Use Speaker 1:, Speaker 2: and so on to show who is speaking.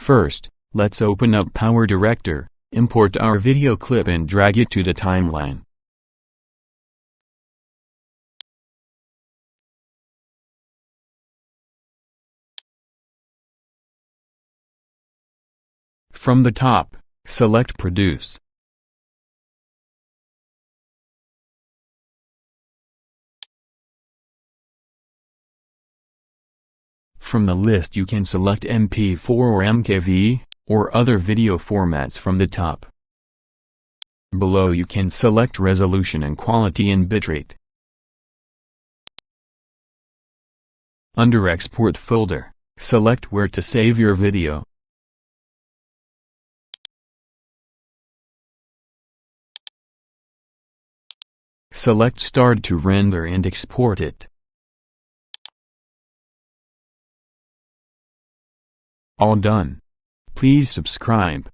Speaker 1: First, let's open up PowerDirector, import our video clip and drag it to the timeline. From the top, select Produce. From the list you can select MP4 or MKV, or other video formats from the top. Below you can select resolution and quality and bitrate. Under Export folder, select where to save your video. Select Start to render and export it. All done. Please subscribe.